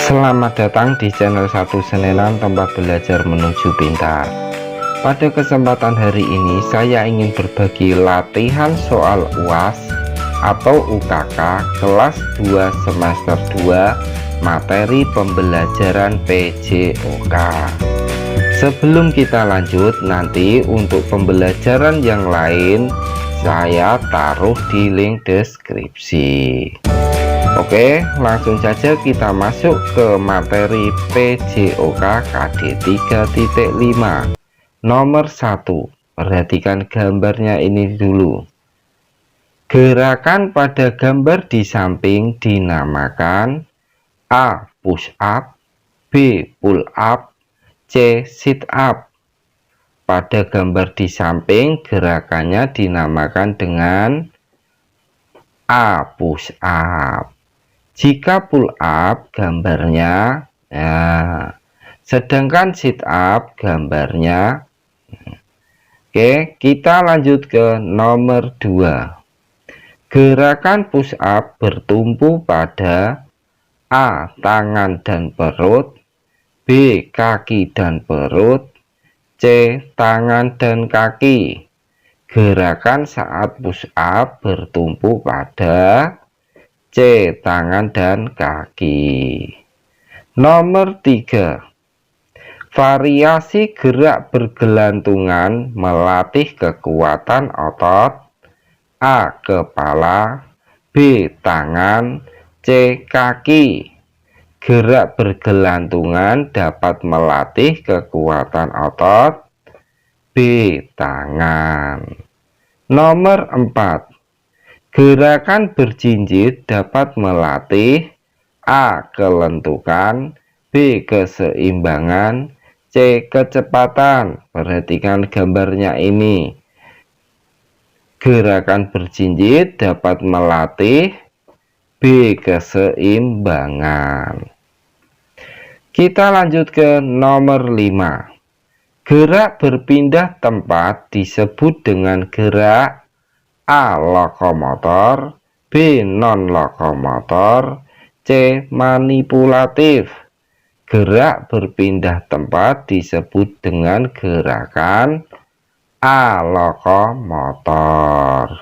Selamat datang di channel 1 Senenan, tempat belajar menuju pintar. Pada kesempatan hari ini saya ingin berbagi latihan soal UAS atau UKK kelas 2 semester 2 materi pembelajaran PJOK. Sebelum kita lanjut, nanti untuk pembelajaran yang lain saya taruh di link deskripsi. Oke, langsung saja kita masuk ke materi PJOK KD 3.5 nomor 1. Perhatikan gambarnya ini dulu. Gerakan pada gambar di samping dinamakan A. Push up, B. Pull up, C. Sit up. Pada gambar di samping gerakannya dinamakan dengan A. Push up. Jika pull up gambarnya, sedangkan sit up gambarnya. Oke, kita lanjut ke nomor 2. Gerakan push up bertumpu pada A. Tangan dan perut, B. Kaki dan perut, C. Tangan dan kaki. Gerakan saat push up bertumpu pada C. Tangan dan kaki. Nomor 3. Variasi gerak bergelantungan melatih kekuatan otot A. Kepala, B. Tangan, C. Kaki. Gerak bergelantungan dapat melatih kekuatan otot B. Tangan. Nomor 4. Gerakan berjinjit dapat melatih A. Kelentukan, B. Keseimbangan, C. Kecepatan. Perhatikan gambarnya ini. Gerakan berjinjit dapat melatih B. Keseimbangan. Kita lanjut ke nomor 5. Gerak berpindah tempat disebut dengan gerak A. Lokomotor, B. Non-lokomotor, C. Manipulatif. Gerak berpindah tempat disebut dengan gerakan A. Lokomotor.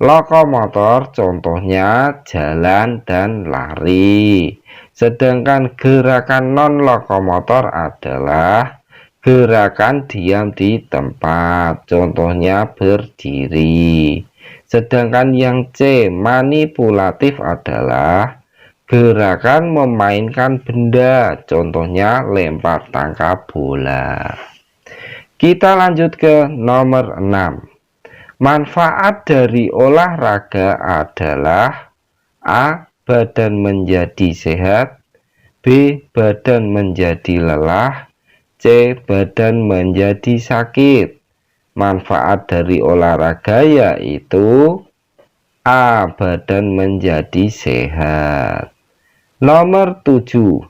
Lokomotor contohnya jalan dan lari. Sedangkan gerakan non-lokomotor adalah gerakan diam di tempat. Contohnya berdiri. Sedangkan yang C. Manipulatif adalah gerakan memainkan benda. Contohnya lempar tangkap bola. Kita lanjut ke nomor 6. Manfaat dari olahraga adalah A. Badan menjadi sehat, B. Badan menjadi lelah, C. Badan menjadi sakit. Manfaat dari olahraga yaitu A. Badan menjadi sehat. Nomor 7.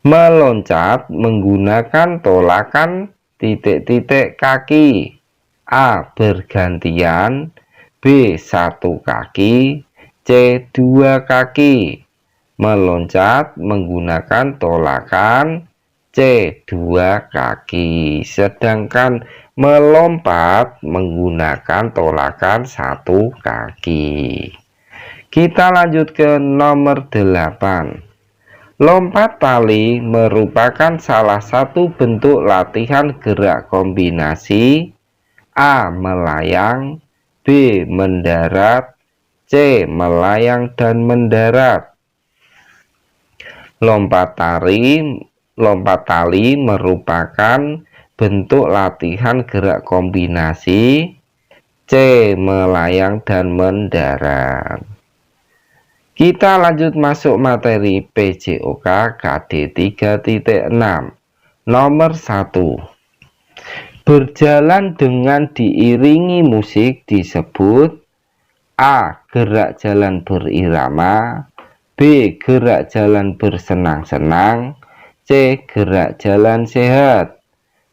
Meloncat menggunakan tolakan titik-titik kaki. A. Bergantian, B. Satu kaki, C. Dua kaki. Meloncat menggunakan tolakan C. Dua kaki. Sedangkan melompat menggunakan tolakan satu kaki. Kita lanjut ke nomor 8. Lompat tali merupakan salah satu bentuk latihan gerak kombinasi A. Melayang, B. Mendarat, C. Melayang dan mendarat. Lompat tali merupakan bentuk latihan gerak kombinasi C. Melayang dan mendarat. Kita lanjut masuk materi PJOK KD 3.6 nomor 1. Berjalan dengan diiringi musik disebut A. Gerak jalan berirama, B. Gerak jalan bersenang-senang, C. Gerak jalan sehat.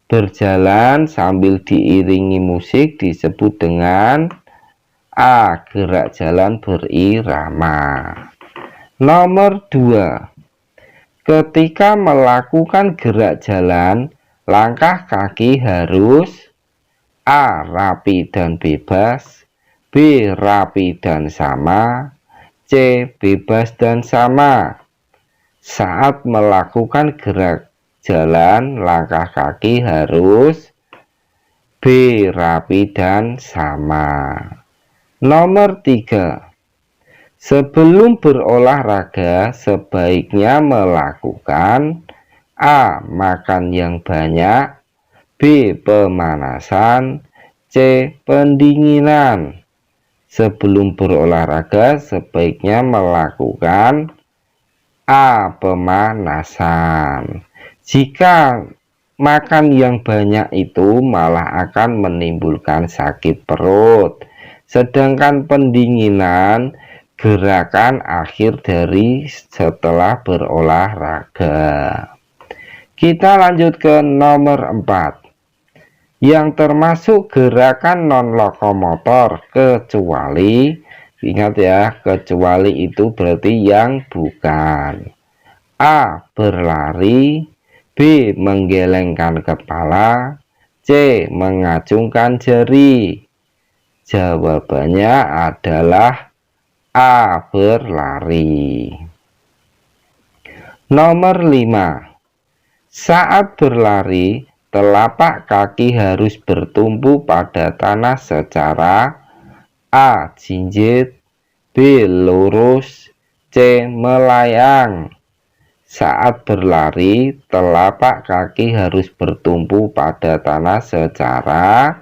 Berjalan sambil diiringi musik disebut dengan A. Gerak jalan berirama. Nomor 2. Ketika melakukan gerak jalan, langkah kaki harus A. Rapi dan bebas, B. Rapi dan sama, C. Bebas dan sama. Saat melakukan gerak jalan, langkah kaki harus B. Rapi dan sama. Nomor 3. Sebelum berolahraga, sebaiknya melakukan A. Makan yang banyak, B. Pemanasan, C. Pendinginan. Sebelum berolahraga, sebaiknya melakukan A. Pemanasan. Jika makan yang banyak itu malah akan menimbulkan sakit perut. Sedangkan pendinginan gerakan akhir dari setelah berolahraga. Kita lanjut ke nomor 4. Yang termasuk gerakan non-lokomotor kecuali, ingat ya, kecuali itu berarti yang bukan. A. Berlari, B. Menggelengkan kepala, C. Mengacungkan jari. Jawabannya adalah A. Berlari. Nomor 5. Saat berlari, telapak kaki harus bertumpu pada tanah secara A. Jinjit, B. Lurus, C. Melayang. Saat berlari, telapak kaki harus bertumpu pada tanah secara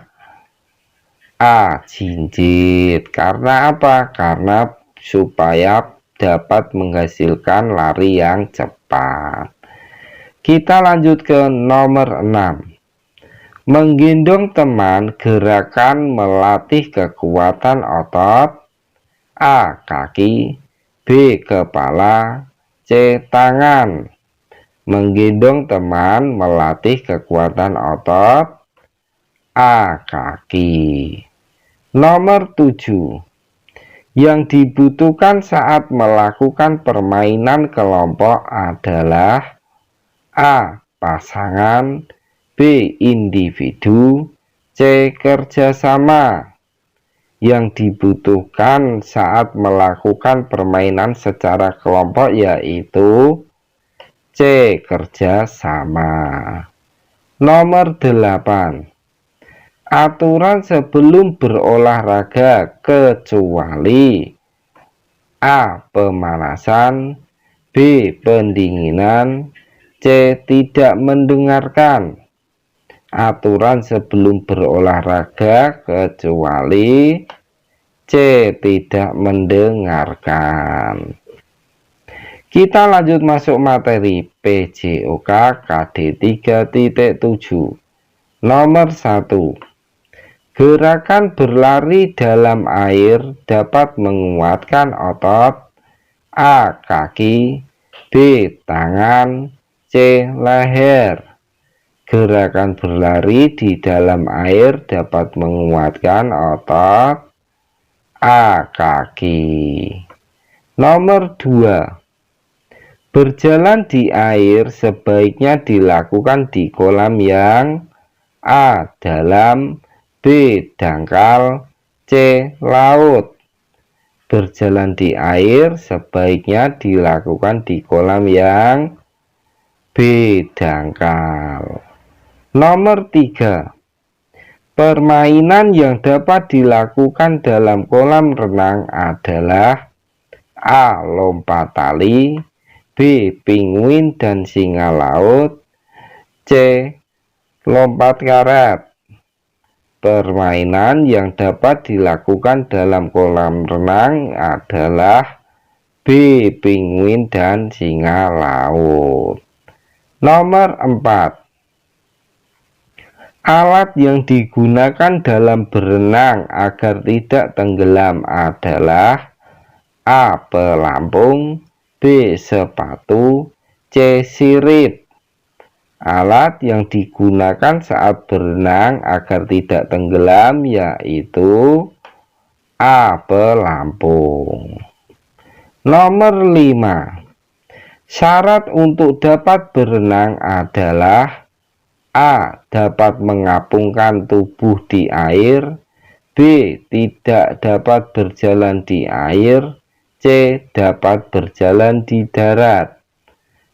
A. Jinjit. Karena apa? Karena supaya dapat menghasilkan lari yang cepat. Kita lanjut ke nomor 6. Menggendong teman, gerakan melatih kekuatan otot A. Kaki, B. Kepala, C. Tangan. Menggendong teman melatih kekuatan otot A. Kaki. Nomor 7. Yang dibutuhkan saat melakukan permainan kelompok adalah A. Pasangan, B. Individu, C. Kerjasama. Yang dibutuhkan saat melakukan permainan secara kelompok yaitu C. Kerjasama. Nomor 8. Aturan sebelum berolahraga kecuali A. Pemanasan, B. Pendinginan, C. Tidak mendengarkan. Aturan sebelum berolahraga kecuali C. Tidak mendengarkan. Kita lanjut masuk materi PJOK KD 3.7. Nomor 1. Gerakan berlari dalam air dapat menguatkan otot A. Kaki, B. Tangan, C. Leher. Gerakan berlari di dalam air dapat menguatkan otot A. Kaki. Nomor 2. Berjalan di air sebaiknya dilakukan di kolam yang A. Dalam, B. Dangkal, C. Laut. Berjalan di air sebaiknya dilakukan di kolam yang B. Dangkal. Nomor 3. Permainan yang dapat dilakukan dalam kolam renang adalah A. Lompat tali, B. Pinguin dan singa laut, C. Lompat karet. Permainan yang dapat dilakukan dalam kolam renang adalah B. Pinguin dan singa laut. Nomor 4. Alat yang digunakan dalam berenang agar tidak tenggelam adalah A. Pelampung, B. Sepatu, C. Sirip. Alat yang digunakan saat berenang agar tidak tenggelam yaitu A. Pelampung. Nomor 5. Syarat untuk dapat berenang adalah: A. Dapat mengapungkan tubuh di air. B. Tidak dapat berjalan di air. C. Dapat berjalan di darat.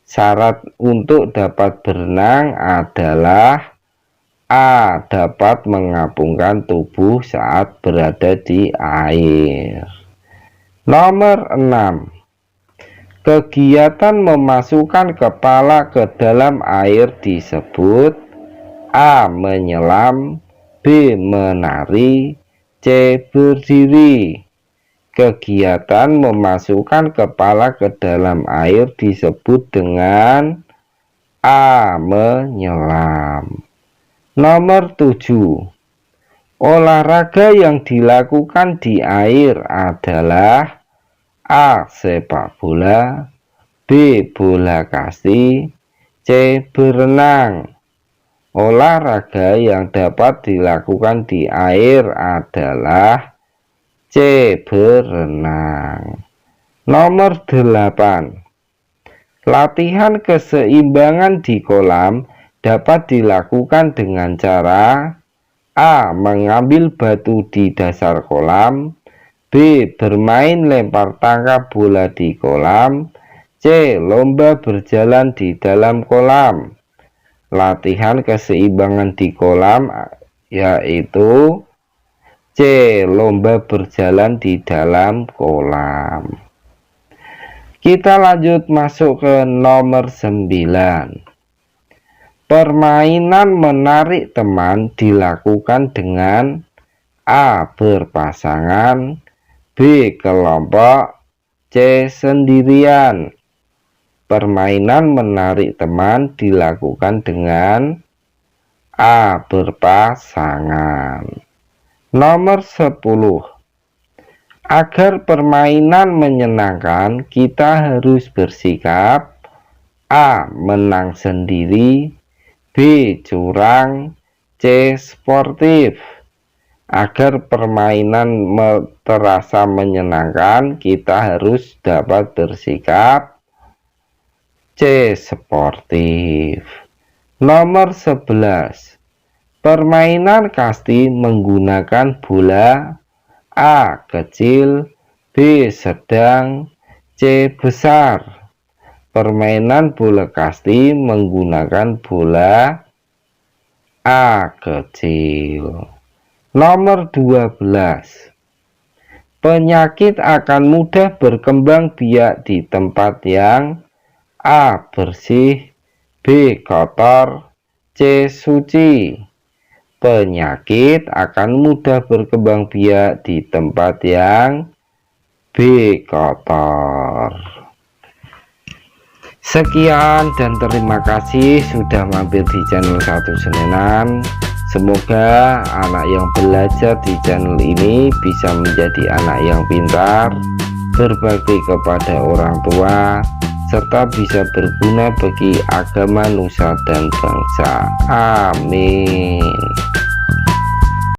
Syarat untuk dapat berenang adalah: A. Dapat mengapungkan tubuh saat berada di air. Nomor 6. Kegiatan memasukkan kepala ke dalam air disebut: A. Menyelam. B. Menari. C. Berdiri. Kegiatan memasukkan kepala ke dalam air disebut dengan: A. Menyelam. Nomor 7. Olahraga yang dilakukan di air adalah: A. Sepak bola. B. Bola kasti. C. Berenang. Olahraga yang dapat dilakukan di air adalah: C. Berenang. Nomor 8. Latihan keseimbangan di kolam dapat dilakukan dengan cara: A. Mengambil batu di dasar kolam. B. Bermain lempar tangkap bola di kolam. C. Lomba berjalan di dalam kolam. Latihan keseimbangan di kolam yaitu C. Lomba berjalan di dalam kolam. Kita lanjut masuk ke nomor 9. Permainan menarik teman dilakukan dengan: A. Berpasangan. B. Kelompok. C. Sendirian. Permainan menarik teman dilakukan dengan: A. Berpasangan. Nomor 10. Agar permainan menyenangkan, kita harus bersikap: A. Menang sendiri. B. Curang. C. Sportif. Agar permainan terasa menyenangkan, kita harus dapat bersikap: C. Sportif. Nomor 11. Permainan kasti menggunakan bola: A. Kecil. B. Sedang. C. Besar. Permainan bola kasti menggunakan bola: A. Kecil. Nomor 12. Penyakit akan mudah berkembang biak di tempat yang: A. Bersih. B. Kotor. C. Suci. Penyakit akan mudah berkembang biak di tempat yang B. Kotor. Sekian dan terima kasih sudah mampir di channel Satu Senenan. Semoga anak yang belajar di channel ini bisa menjadi anak yang pintar, berbakti kepada orang tua, serta bisa berguna bagi agama, nusa, dan bangsa. Amin.